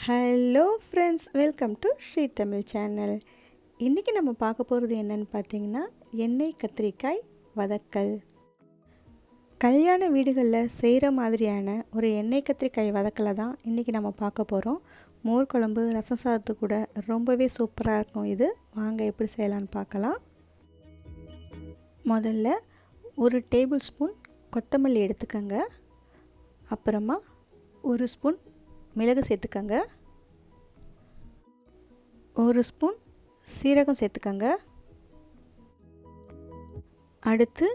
Hello friends, welcome to Sri Tamil channel. இன்றைக்கி நம்ம பார்க்க போகிறது என்னென்னு பார்த்தீங்கன்னா, எண்ணெய் கத்திரிக்காய் வதக்கல். கல்யாண வீடுகளில் செய்கிற மாதிரியான ஒரு எண்ணெய் கத்திரிக்காய் வதக்கலை தான் இன்றைக்கி நம்ம பார்க்க போகிறோம். மோர் குழம்பு, ரசம் சாதத்து கூட ரொம்பவே சூப்பராக இருக்கும் இது. வாங்க எப்படி செய்யலான்னு பார்க்கலாம். முதல்ல ஒரு டேபிள் ஸ்பூன் கொத்தமல்லி எடுத்துக்கோங்க. அப்புறமா ஒரு ஸ்பூன் மிளகு சேர்த்துக்கங்க. ஒரு ஸ்பூன் சீரகம் சேர்த்துக்கங்க. அடுத்து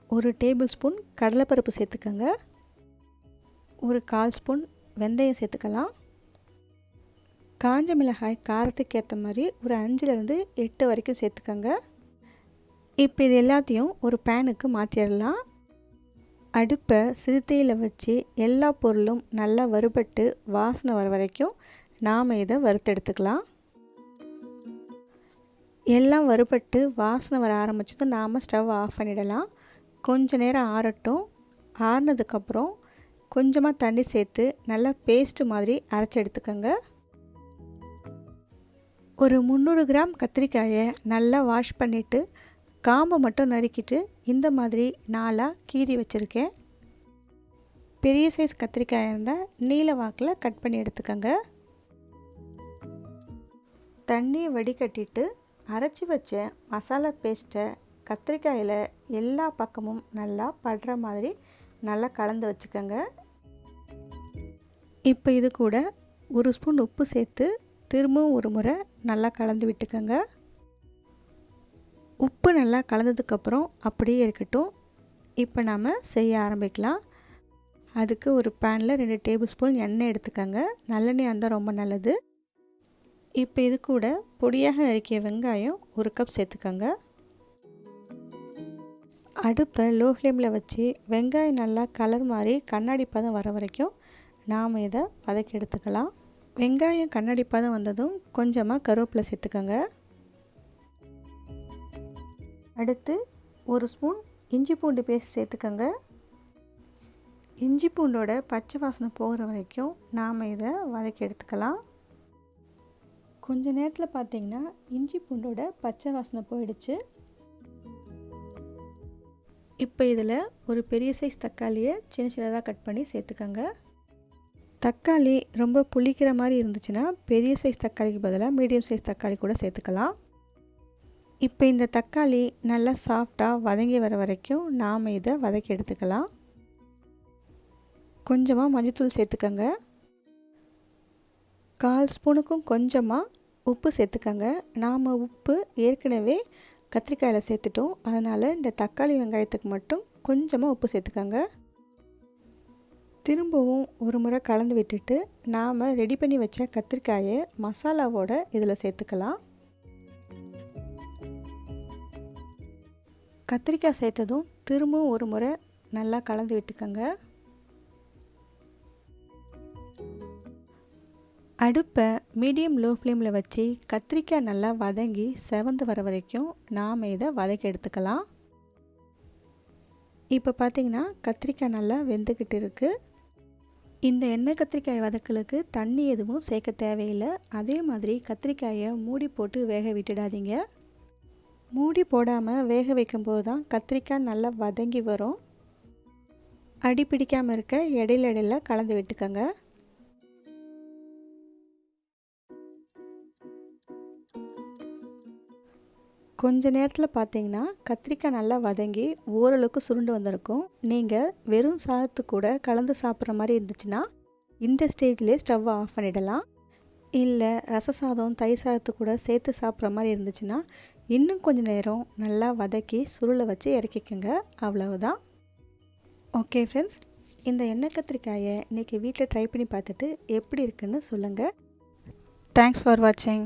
ஒரு டேபிள் ஸ்பூன் கடலைப்பருப்பு சேர்த்துக்கங்க. ஒரு 1/4 ஸ்பூன் வெந்தயம் சேர்த்துக்கலாம். காஞ்ச மிளகாய் காரத்துக்கு ஏற்ற மாதிரி ஒரு 5லேருந்து 8 வரைக்கும் சேர்த்துக்கங்க. இப்போ இது எல்லாத்தையும் ஒரு பேனுக்கு மாற்றிடலாம். அடுப்பை சிறுத்தையில் வச்சு எல்லா பொருளும் நல்லா வறுபட்டு வாசனை வர வரைக்கும் நாம் இதை வறுத்தெடுத்துக்கலாம். எல்லாம் வறுபட்டு வாசனை வர ஆரம்பிச்சதும் நாம் ஸ்டவ் ஆஃப் பண்ணிடலாம். கொஞ்ச நேரம் ஆறட்டும். ஆறினதுக்கப்புறம் கொஞ்சமாக தண்ணி சேர்த்து நல்லா பேஸ்ட்டு மாதிரி அரைச்சி எடுத்துக்கோங்க. ஒரு 300 கிராம் கத்திரிக்காயை நல்லா வாஷ் பண்ணிவிட்டு காம்பை மட்டும் நறுக்கிட்டு இந்த மாதிரி 4ஆக கீறி வச்சுருக்கேன். பெரிய சைஸ் கத்திரிக்காய் இருந்தால் நீல வாக்கில் கட் பண்ணி எடுத்துக்கோங்க. தண்ணியை வடிகட்டிட்டு அரைச்சி வச்ச மசாலா பேஸ்ட்டை கத்திரிக்காயில் எல்லா பக்கமும் நல்லா படுற மாதிரி நல்லா கலந்து வச்சுக்கோங்க. இப்போ இது கூட ஒரு ஸ்பூன் உப்பு சேர்த்து திரும்பவும் ஒரு முறை நல்லா கலந்து விட்டுக்கோங்க. உப்பு நல்லா கலந்ததுக்கப்புறம் அப்படியே இருக்கட்டும். இப்போ நாம் செய்ய ஆரம்பிக்கலாம். அதுக்கு ஒரு பேனில் 2 டேபிள் ஸ்பூன் எண்ணெய் எடுத்துக்கோங்க. நல்லெண்ணெய் இருந்தால் ரொம்ப நல்லது. இப்போ இது கூட பொடியாக நறுக்கிய வெங்காயம் 1 கப் சேர்த்துக்கோங்க. அடுப்பை லோ ஃப்ளேமில் வச்சு வெங்காயம் நல்லா கலர் மாதிரி கண்ணாடி பதம் வர வரைக்கும் நாம் இதை வதக்கி எடுத்துக்கலாம். வெங்காயம் கண்ணாடி பதம் வந்ததும் கொஞ்சமாக கருவேப்பிலை சேர்த்துக்கோங்க. அடுத்து ஒரு ஸ்பூன் இஞ்சி பூண்டு பேஸ்ட் சேர்த்துக்கோங்க. இஞ்சி பூண்டோட பச்சை வாசனை போகிற வரைக்கும் நாம் இதை வதக்கி எடுத்துக்கலாம். கொஞ்ச நேரத்தில் பார்த்திங்கன்னா இஞ்சி பூண்டோட பச்சை வாசனை போயிடுச்சு. இப்போ இதில் ஒரு பெரிய சைஸ் தக்காளியை சின்ன சின்னதாக கட் பண்ணி சேர்த்துக்கோங்க. தக்காளி ரொம்ப புளிக்கிற மாதிரி இருந்துச்சுன்னா பெரிய சைஸ் தக்காளிக்கு பதிலாக மீடியம் சைஸ் தக்காளி கூட சேர்த்துக்கலாம். இப்போ இந்த தக்காளி நல்லா சாஃப்டாக வதங்கி வர வரைக்கும் நாம் இதை வதக்கி எடுத்துக்கலாம். கொஞ்சமாக மஞ்சள்தூள் சேர்த்துக்கோங்க. 1/4 ஸ்பூனுக்கும் கொஞ்சமாக உப்பு சேர்த்துக்கோங்க. நாம் உப்பு ஏற்கனவே கத்திரிக்காயில் சேர்த்துட்டோம். அதனால் இந்த தக்காளி வெங்காயத்துக்கு மட்டும் கொஞ்சமாக உப்பு சேர்த்துக்கோங்க. திரும்பவும் ஒரு முறை கலந்து விட்டுட்டு நாம் ரெடி பண்ணி வச்ச கத்திரிக்காயை மசாலாவோட இதில் சேர்த்துக்கலாம். கத்திரிக்காய் சேர்த்ததும் திரும்பவும் ஒரு முறை நல்லா கலந்து விட்டுக்கோங்க. அடுப்பை மீடியம் லோ ஃப்ளேமில் வச்சு கத்திரிக்காய் நல்லா வதங்கி செவந்து வர வரைக்கும் நாம் இதை வதக்கி எடுத்துக்கலாம். இப்போ பார்த்திங்கன்னா கத்திரிக்காய் நல்லா வெந்துக்கிட்டு இருக்குது. இந்த எண்ணெய் கத்திரிக்காய் வதக்கலுக்கு தண்ணி எதுவும் சேர்க்க தேவையில்லை. அதே மாதிரி கத்திரிக்காயை மூடி போட்டு வேக விட்டுடாதீங்க. மூடி போடாமல் வேக வைக்கும்போது தான் கத்திரிக்காய் நல்லா வதங்கி வரும். அடி பிடிக்காமல் இருக்க இடையில கலந்து விட்டுக்கோங்க. கொஞ்ச நேரத்தில் பார்த்தீங்கன்னா கத்திரிக்காய் நல்லா வதங்கி ஓரளவுக்கு சுருண்டு வந்திருக்கும். நீங்கள் வெறும் சாதத்து கூட கலந்து சாப்பிட்ற மாதிரி இருந்துச்சுன்னா இந்த ஸ்டேஜ்லேயே ஸ்டவ்வை ஆஃப் பண்ணிடலாம். இல்லை ரச சாதம், தயிர் சாதத்து கூட சேர்த்து சாப்பிட்ற மாதிரி இருந்துச்சுன்னா இன்னும் கொஞ்சம் நேரம் நல்லா வதக்கி சுருளை வச்சு இறக்கிக்கோங்க. அவ்வளவுதான். ஓகே ஃப்ரெண்ட்ஸ், இந்த எண்ணெய் கத்திரிக்காயை இன்றைக்கி வீட்டில் ட்ரை பண்ணி பார்த்துட்டு எப்படி இருக்குன்னு சொல்லுங்கள். தேங்க்ஸ் ஃபார் வாட்சிங்.